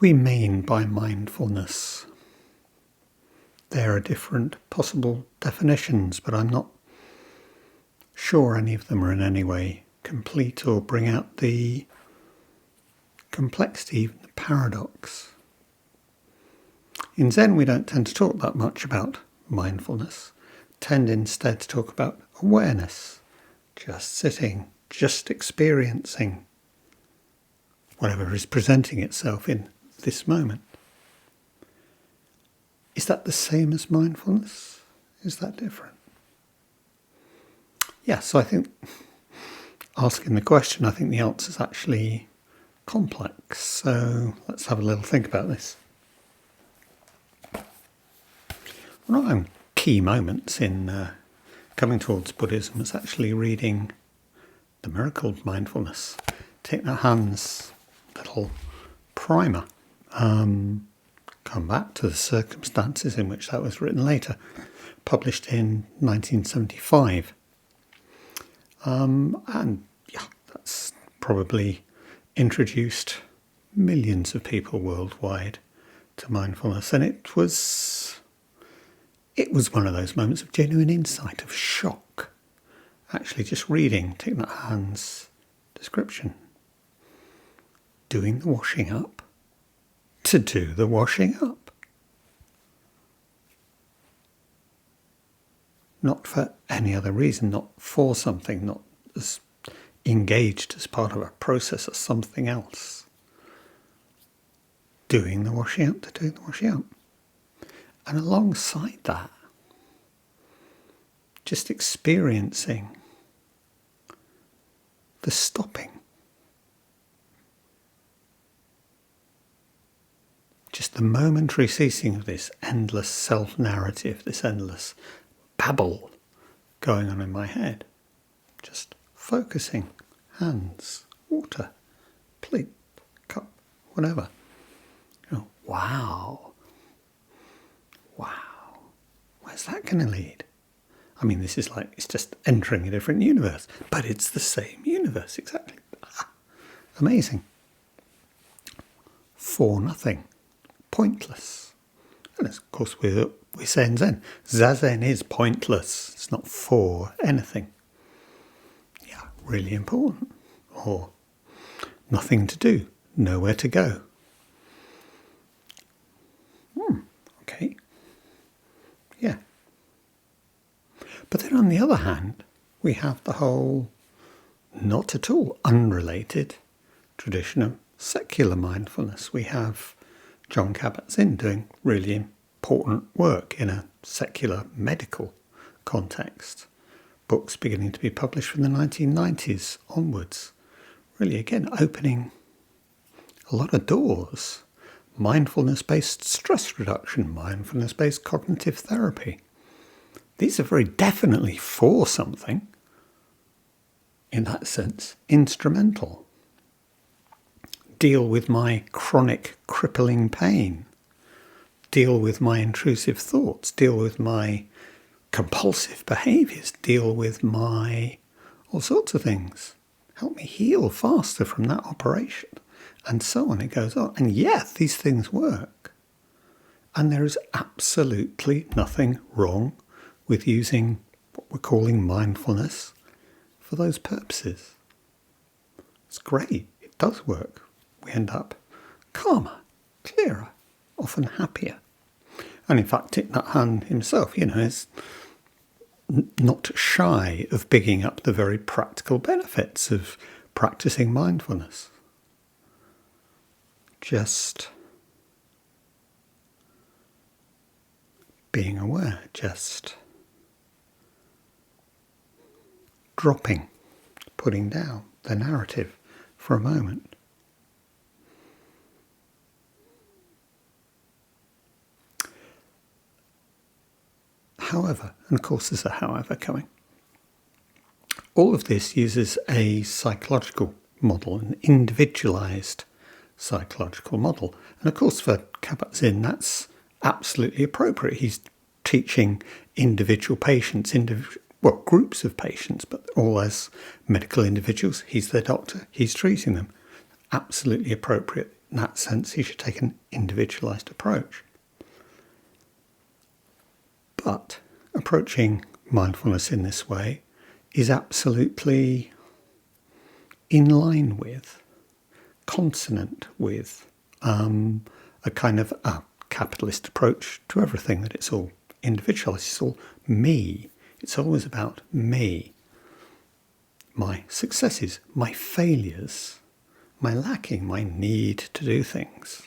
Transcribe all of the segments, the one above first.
we mean by mindfulness? There are different possible definitions, but I'm not sure any of them are in any way complete or bring out the complexity, even the paradox. In Zen, we don't tend to talk that much about mindfulness, tend instead to talk about awareness, just sitting, just experiencing whatever is presenting itself in this moment. Is that the same as mindfulness? Is that different? Yeah, so I think asking the question, I think the answer is actually complex. So let's have a little think about this. One of my key moments in coming towards Buddhism was actually reading The Miracle of Mindfulness, Thich Nhat Hanh's little primer. Come back to the circumstances in which that was written later, published in 1975. And yeah, that's probably introduced millions of people worldwide to mindfulness. And it was one of those moments of genuine insight, of shock, actually just reading Thich Nhat Hanh's description. Doing the washing up to do the washing up. Not for any other reason, not for something, not as engaged as part of a process or something else. Doing the washing up to do the washing up. And alongside that, just experiencing the stopping. Just the momentary ceasing of this endless self-narrative, this endless babble going on in my head. Just focusing, hands, water, plate, cup, whatever. Wow. Where's that going to lead? I mean, this is like, it's just entering a different universe, but it's the same universe, exactly. Amazing. For nothing. Pointless. And of course we say in Zen, Zazen is pointless. It's not for anything. Yeah, really important. Or nothing to do, nowhere to go. Okay. Yeah. But then on the other hand, we have the whole not at all unrelated tradition of secular mindfulness. We have John Kabat-Zinn doing really important work in a secular medical context. Books beginning to be published from the 1990s onwards. Really, again, opening a lot of doors. Mindfulness-based stress reduction, mindfulness-based cognitive therapy. These are very definitely for something, in that sense, instrumental. Deal with my chronic crippling pain, deal with my intrusive thoughts, deal with my compulsive behaviours, deal with my all sorts of things. Help me heal faster from that operation, and so on. It goes on. And yes, these things work. And there is absolutely nothing wrong with using what we're calling mindfulness for those purposes. It's great. It does work. We end up calmer, clearer, often happier. And in fact, Thich Nhat Hanh himself, is not shy of bigging up the very practical benefits of practicing mindfulness. Just being aware, just dropping, putting down the narrative for a moment. However, and of course there's a however coming, all of this uses a psychological model, an individualized psychological model. And of course for Kabat-Zinn that's absolutely appropriate. He's teaching individual patients, groups of patients, but all as medical individuals. He's their doctor, he's treating them. Absolutely appropriate. in that sense, you should take an individualized approach. But approaching mindfulness in this way is absolutely in line with, consonant with, a kind of a capitalist approach to everything, that it's all individualized, it's all me. It's always about me, my successes, my failures, my lacking, my need to do things.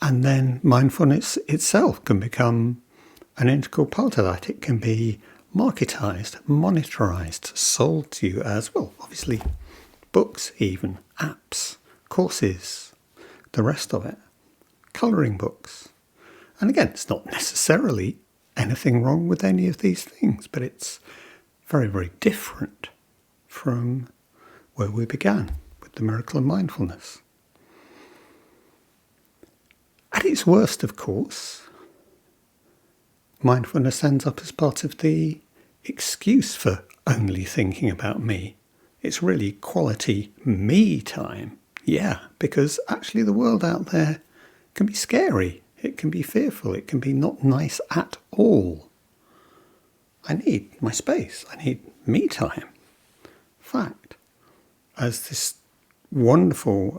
And then mindfulness itself can become an integral part of that. It can be marketized, monetarized, sold to you as, well, obviously books even, apps, courses, the rest of it, colouring books. And again, it's not necessarily anything wrong with any of these things, but it's very, very different from where we began with the miracle of mindfulness. At its worst, of course, mindfulness ends up as part of the excuse for only thinking about me. It's really quality me time. Yeah, because actually the world out there can be scary. It can be fearful. It can be not nice at all. I need my space. I need me time. Fact, as this wonderful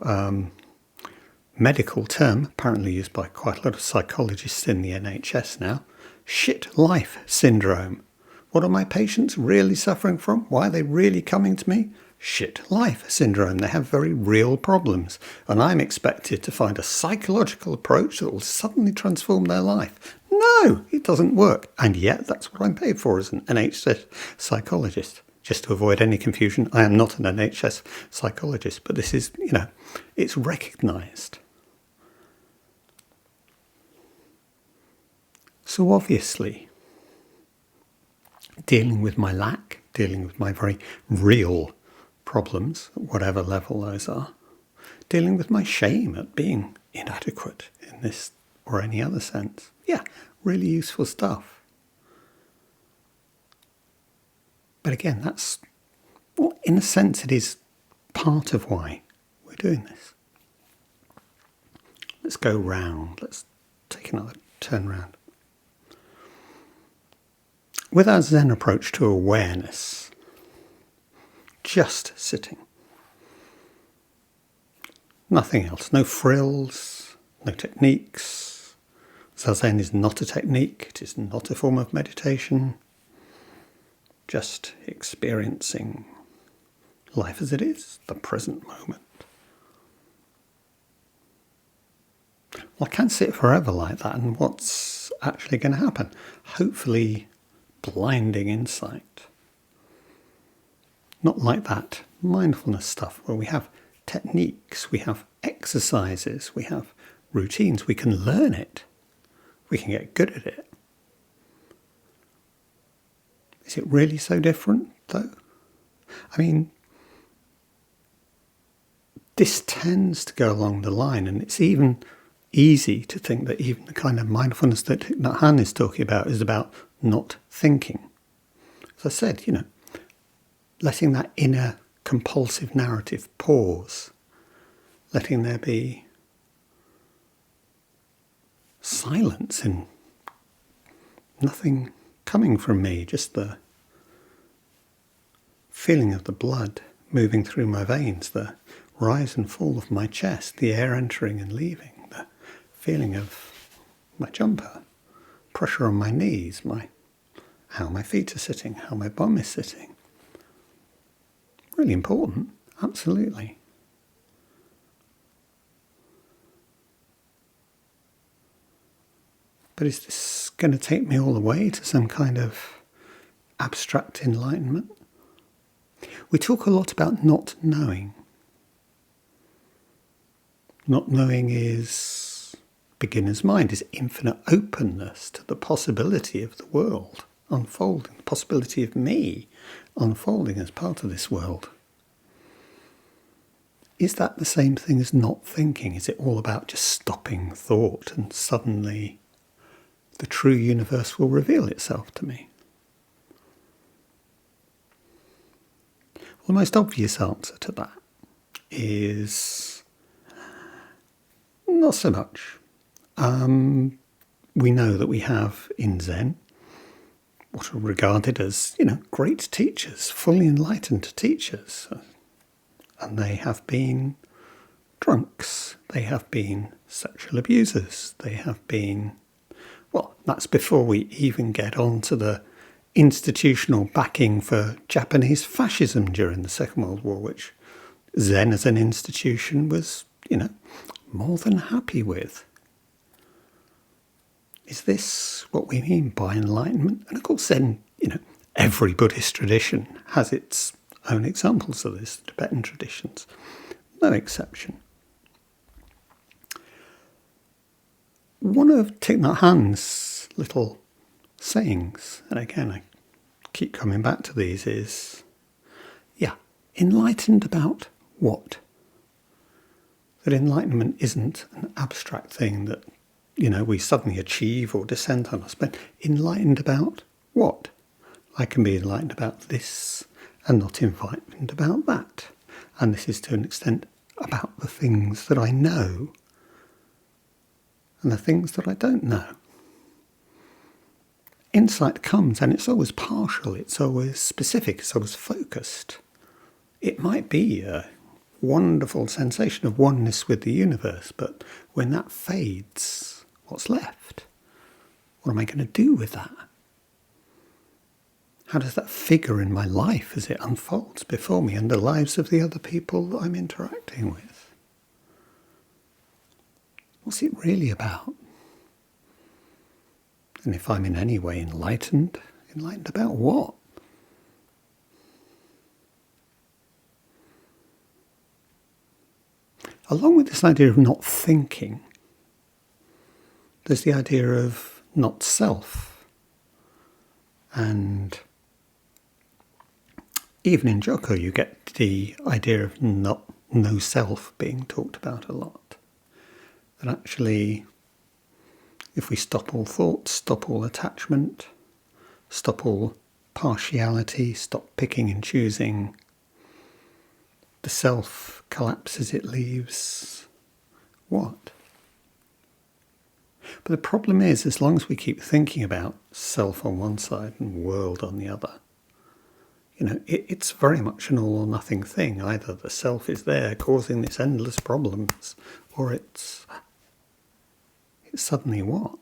medical term, apparently used by quite a lot of psychologists in the NHS now, shit life syndrome. What are my patients really suffering from? Why are they really coming to me? Shit life syndrome. They have very real problems, and I'm expected to find a psychological approach that will suddenly transform their life. No, it doesn't work. And yet that's what I'm paid for as an NHS psychologist. Just to avoid any confusion, I am not an NHS psychologist, but this is, it's recognised. So obviously, dealing with my lack, dealing with my very real problems, at whatever level those are, dealing with my shame at being inadequate in this or any other sense. Yeah, really useful stuff. But again, that's, well, in a sense, it is part of why we're doing this. Let's go round. Let's take another turn round. With our Zen approach to awareness, just sitting. Nothing else. No frills, no techniques. Zazen is not a technique. It is not a form of meditation. Just experiencing life as it is, the present moment. Well, I can't sit forever like that, and what's actually going to happen? Hopefully, blinding insight. Not like that mindfulness stuff where we have techniques, we have exercises, we have routines. We can learn it. We can get good at it. Is it really so different, though? I mean, this tends to go along the line, and it's even easy to think that even the kind of mindfulness that Han is talking about is about not thinking. As I said, letting that inner compulsive narrative pause, letting there be silence and nothing coming from me, just the feeling of the blood moving through my veins, the rise and fall of my chest, the air entering and leaving, the feeling of my jumper, pressure on my knees, how my feet are sitting, how my bum is sitting. Really important, absolutely. But is this going to take me all the way to some kind of abstract enlightenment? We talk a lot about not knowing. Not knowing is beginner's mind, is infinite openness to the possibility of the world unfolding, the possibility of me unfolding as part of this world. Is that the same thing as not thinking? Is it all about just stopping thought and suddenly the true universe will reveal itself to me? Well, the most obvious answer to that is not so much. We know that we have in Zen what are regarded as, great teachers, fully enlightened teachers. And they have been drunks, they have been sexual abusers, they have been, well, that's before we even get on to the institutional backing for Japanese fascism during the Second World War, which Zen as an institution was, more than happy with. Is this what we mean by enlightenment? And of course then, every Buddhist tradition has its own examples of this, Tibetan traditions, no exception. One of Thich Nhat Hanh's little sayings, and again I keep coming back to these, is, enlightened about what? That enlightenment isn't an abstract thing that, we suddenly achieve or descend on us, but enlightened about what? I can be enlightened about this and not enlightened about that. And this is to an extent about the things that I know and the things that I don't know. Insight comes and it's always partial, it's always specific, it's always focused. It might be a wonderful sensation of oneness with the universe, but when that fades, what's left? What am I going to do with that? How does that figure in my life as it unfolds before me and the lives of the other people that I'm interacting with? What's it really about? And if I'm in any way enlightened about what? Along with this idea of not thinking, there's the idea of not self. And even in Joko, you get the idea of no self being talked about a lot. That actually, if we stop all thoughts, stop all attachment, stop all partiality, stop picking and choosing, the self collapses, it leaves what? But the problem is, as long as we keep thinking about self on one side and world on the other, it's very much an all or nothing thing. Either the self is there causing these endless problems, or it's suddenly what?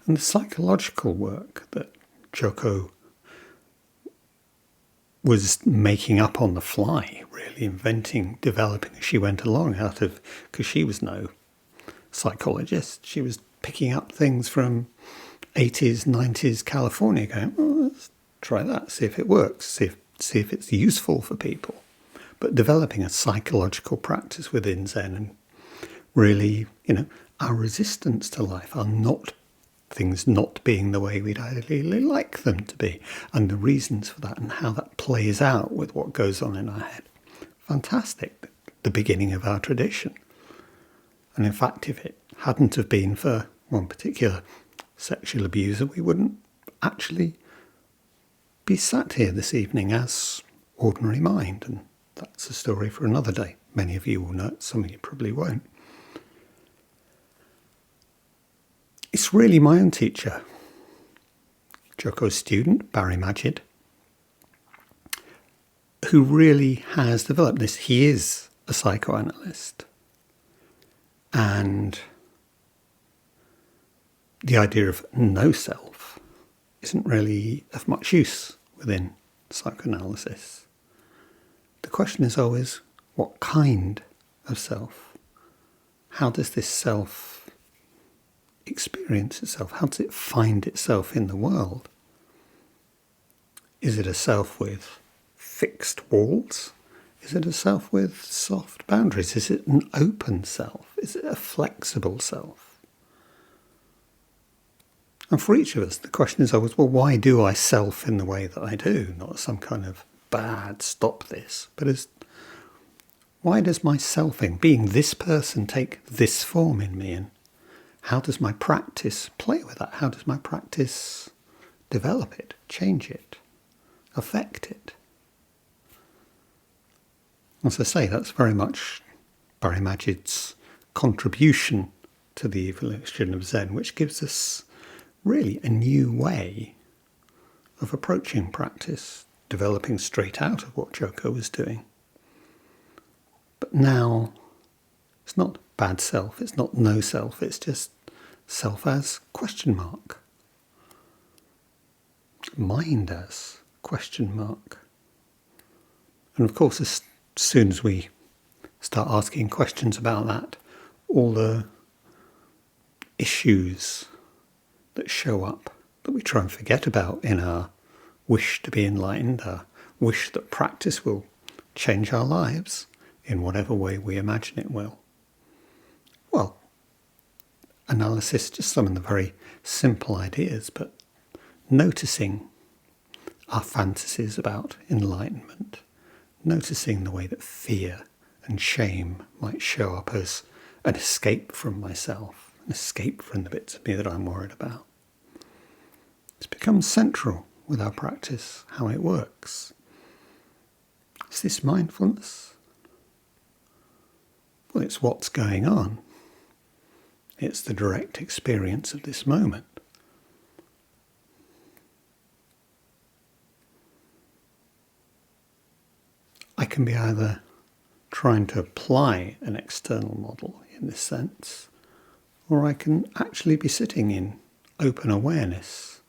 And the psychological work that Joko was making up on the fly, really inventing, developing as she went along because she was no psychologist. She was picking up things from 80s, 90s California, going, let's try that, see if it works, see if it's useful for people. But developing a psychological practice within Zen and really, our resistance to life, things not being the way we'd ideally like them to be, and the reasons for that and how that plays out with what goes on in our head. Fantastic, the beginning of our tradition. And in fact, if it hadn't have been for one particular sexual abuser, we wouldn't actually be sat here this evening as ordinary mind, and that's a story for another day. Many of you will know it, some of you probably won't. It's really my own teacher, Joko's student, Barry Majid, who really has developed this. He is a psychoanalyst. And the idea of no self isn't really of much use within psychoanalysis. The question is always, what kind of self? How does this self experience itself? How does it find itself in the world? Is it a self with fixed walls? Is it a self with soft boundaries? Is it an open self? Is it a flexible self? And for each of us, the question is always, well, why do I self in the way that I do? Not some kind of bad, stop this, but as why does my selfing, being this person, take this form in me? And how does my practice play with that? How does my practice develop it, change it, affect it? As I say, that's very much Barry Magid's contribution to the evolution of Zen, which gives us really a new way of approaching practice, developing straight out of what Joko was doing. But now it's not bad self, it's not no self, it's just self as question mark. Mind as question mark. And of course, as soon as we start asking questions about that, all the issues that show up that we try and forget about in our wish to be enlightened, our wish that practice will change our lives in whatever way we imagine it will. Well, analysis, just some of the very simple ideas, but noticing our fantasies about enlightenment, noticing the way that fear and shame might show up as an escape from myself, an escape from the bits of me that I'm worried about. It's become central with our practice, how it works. Is this mindfulness? Well, it's what's going on. It's the direct experience of this moment. I can be either trying to apply an external model in this sense, or I can actually be sitting in open awareness,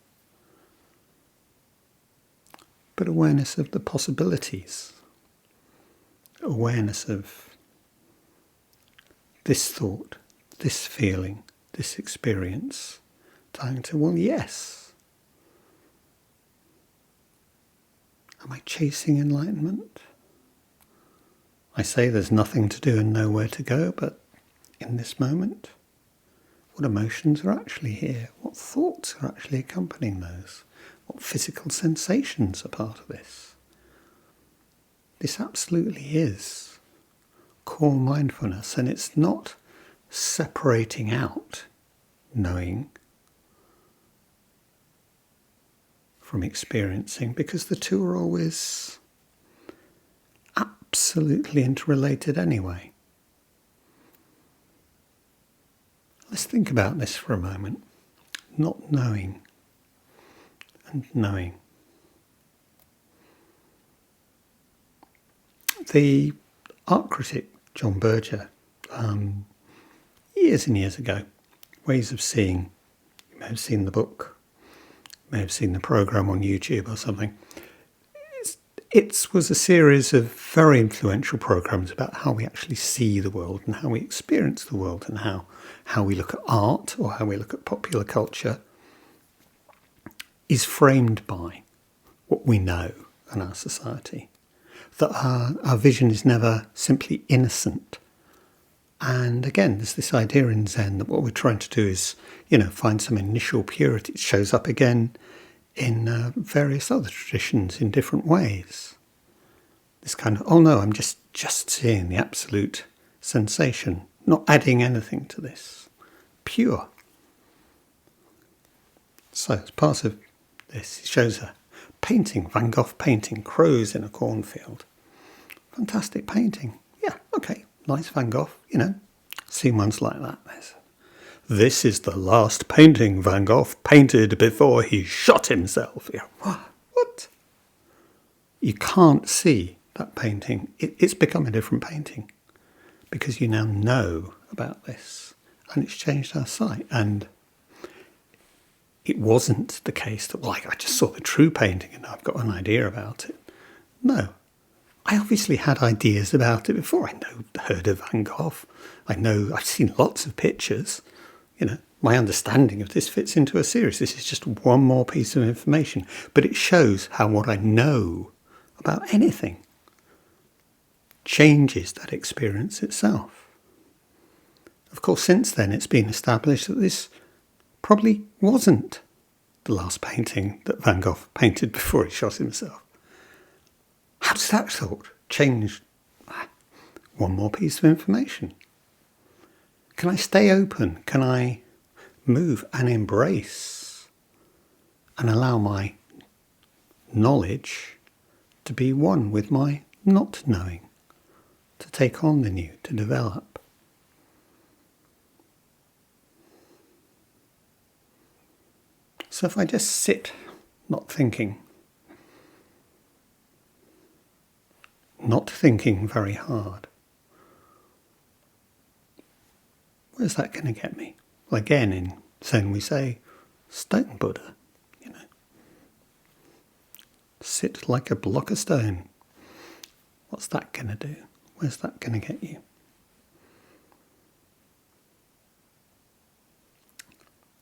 but awareness of the possibilities, awareness of this thought, this feeling, this experience, telling to, well, yes. Am I chasing enlightenment? I say there's nothing to do and nowhere to go, but in this moment, what emotions are actually here? What thoughts are actually accompanying those? What physical sensations are part of this? This absolutely is core mindfulness, and it's not separating out knowing from experiencing, because the two are always absolutely interrelated anyway. Let's think about this for a moment. Not knowing and knowing. The art critic John Berger, years and years ago, Ways of Seeing, you may have seen the book, you may have seen the program on YouTube or something. It was a series of very influential programs about how we actually see the world and how we experience the world, and how we look at art or how we look at popular culture is framed by what we know in our society. That our vision is never simply innocent. And again, there's this idea in Zen that what we're trying to do is, find some initial purity. It shows up again in various other traditions in different ways. This kind of, oh no, I'm just seeing the absolute sensation, not adding anything to this. Pure. So as part of this, it shows a painting, Van Gogh painting, crows in a cornfield. Fantastic painting. Yeah, okay, nice Van Gogh, seen ones like that. This is the last painting Van Gogh painted before he shot himself. Yeah, what? You can't see that painting. It's become a different painting because you now know about this, and it's changed our sight. And it wasn't the case that, I just saw the true painting and I've got an idea about it. No. I obviously had ideas about it before. Heard of Van Gogh. I've seen lots of pictures. My understanding of this fits into a series. This is just one more piece of information. But it shows how what I know about anything changes that experience itself. Of course, since then it's been established that this probably wasn't the last painting that Van Gogh painted before he shot himself. How does that thought change one more piece of information? Can I stay open? Can I move and embrace and allow my knowledge to be one with my not knowing? take on the new, to develop. So if I just sit, not thinking very hard, where's that going to get me? Well, again, in Zen we say, stone Buddha, sit like a block of stone. What's that going to do? Where's that going to get you?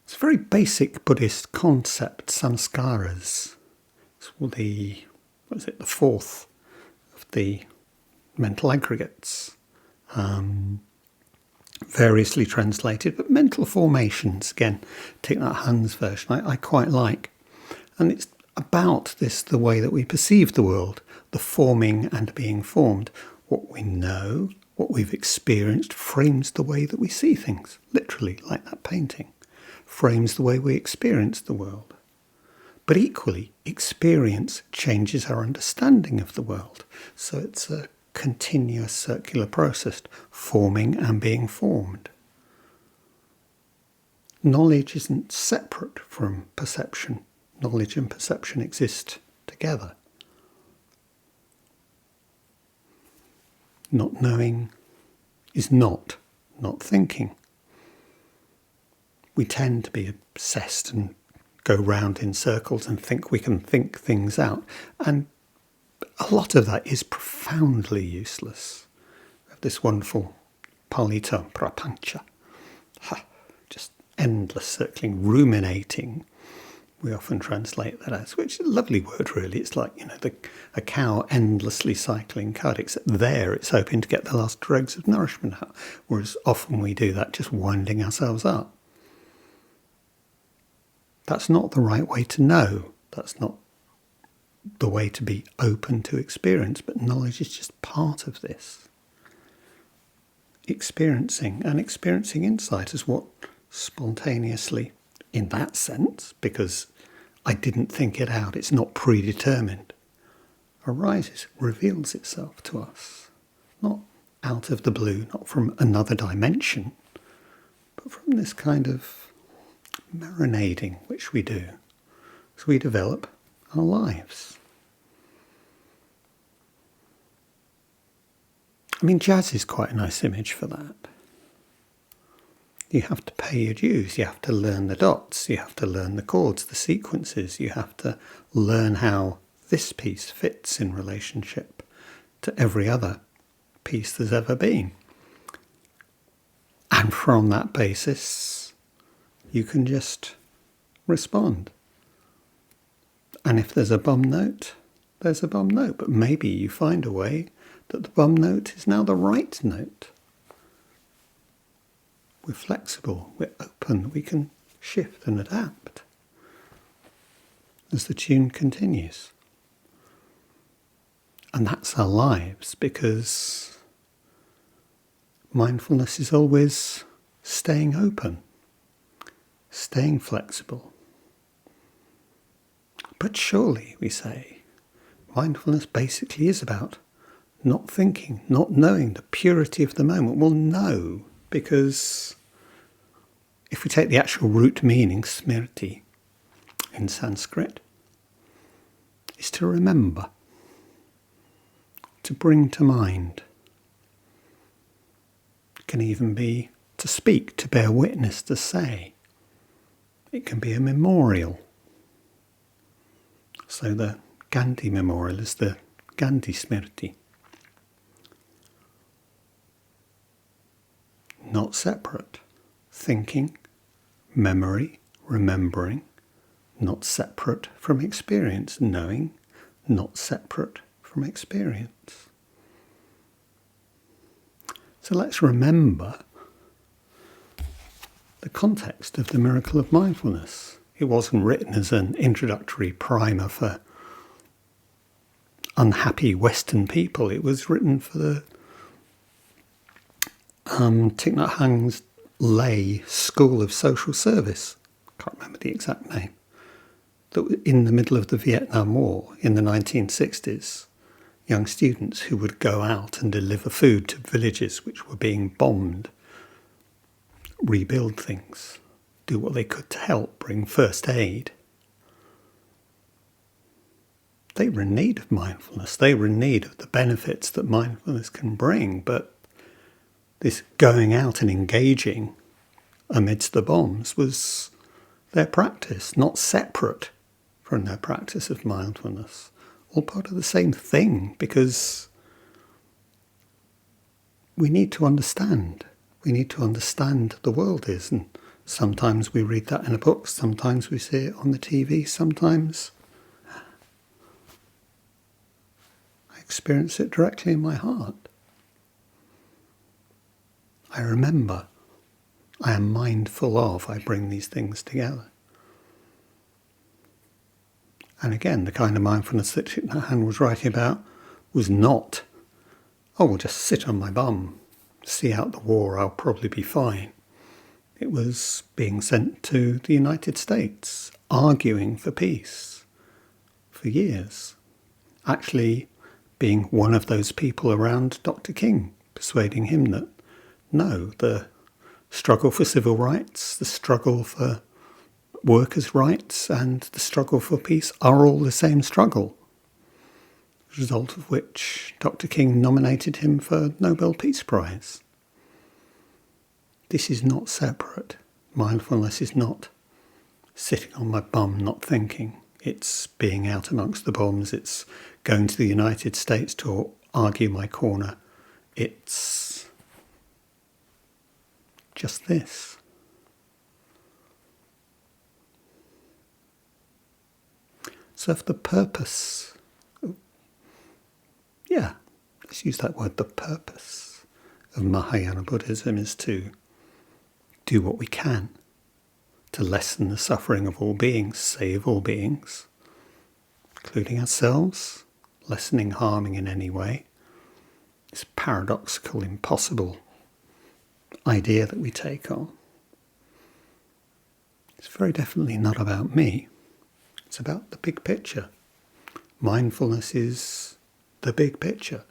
It's a very basic Buddhist concept, samskaras. It's the fourth of the mental aggregates, variously translated, but mental formations, again, take that Hans version, I quite like. And it's about this, the way that we perceive the world, the forming and being formed. What we know, what we've experienced, frames the way that we see things, literally, like that painting, frames the way we experience the world. But equally, experience changes our understanding of the world. So it's a continuous circular process, forming and being formed. Knowledge isn't separate from perception. Knowledge and perception exist together. Not knowing is not thinking. We tend to be obsessed and go round in circles and think we can think things out. And a lot of that is profoundly useless. We have this wonderful Pali term, prapancha. Just endless circling, ruminating. We often translate that as, which is a lovely word really. It's like, a cow endlessly cycling cud, except there it's hoping to get the last dregs of nourishment out. Whereas often we do that just winding ourselves up. That's not the right way to know. That's not the way to be open to experience, but knowledge is just part of this. Experiencing insight is what spontaneously, in that sense, because I didn't think it out, it's not predetermined, arises, reveals itself to us. Not out of the blue, not from another dimension, but from this kind of marinating which we do as we develop our lives. Jazz is quite a nice image for that. You have to pay your dues, you have to learn the dots, you have to learn the chords, the sequences, you have to learn how this piece fits in relationship to every other piece there's ever been. And from that basis, you can just respond. And if there's a bum note, there's a bum note. But maybe you find a way that the bum note is now the right note. We're flexible, we're open, we can shift and adapt as the tune continues. And that's our lives, because mindfulness is always staying open, staying flexible. But surely, we say, mindfulness basically is about not thinking, not knowing, the purity of the moment. Well, no, because if we take the actual root meaning, smriti, in Sanskrit, is to remember, to bring to mind. It can even be to speak, to bear witness, to say. It can be a memorial. So the Gandhi memorial is the Gandhi Smriti. Not separate. Thinking, memory, remembering, not separate from experience. Knowing, not separate from experience. So let's remember the context of the miracle of mindfulness. It wasn't written as an introductory primer for unhappy Western people. It was written for the Thich Nhat Hanh's lay school of social service. Can't remember the exact name. That was in the middle of the Vietnam War in the 1960s. young students who would go out and deliver food to villages which were being bombed, rebuild things, do what they could to help, bring first aid. They were in need of mindfulness. They were in need of the benefits that mindfulness can bring, but this going out and engaging amidst the bombs was their practice, not separate from their practice of mindfulness. All part of the same thing, because we need to understand. We need to understand the world is, and sometimes we read that in a book, sometimes we see it on the TV, sometimes I experience it directly in my heart. I remember, I am mindful of, I bring these things together. And again, the kind of mindfulness that Thich Nhat Hanh was writing about was not, oh, we'll just sit on my bum, see out the war, I'll probably be fine. It was being sent to the United States, arguing for peace for years. Actually being one of those people around Dr. King, persuading him that no, the struggle for civil rights, the struggle for workers' rights and the struggle for peace are all the same struggle, as a result of which Dr. King nominated him for Nobel Peace Prize. This is not separate. Mindfulness is not sitting on my bum not thinking. It's being out amongst the bombs. It's going to the United States to argue my corner. It's just this. So if the purpose, let's use that word, the purpose of Mahayana Buddhism is to do what we can to lessen the suffering of all beings, save all beings, including ourselves, lessening harming in any way. This paradoxical, impossible idea that we take on. It's very definitely not about me. It's about the big picture. Mindfulness is the big picture.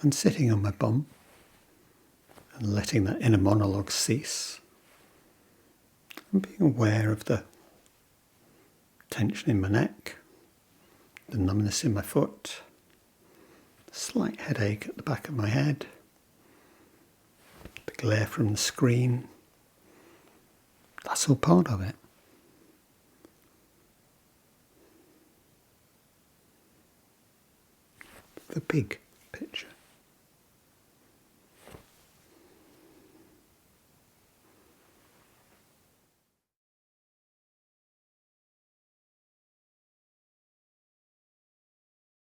And sitting on my bum and letting that inner monologue cease and being aware of the tension in my neck, the numbness in my foot, the slight headache at the back of my head, the glare from the screen. That's all part of it. The big picture.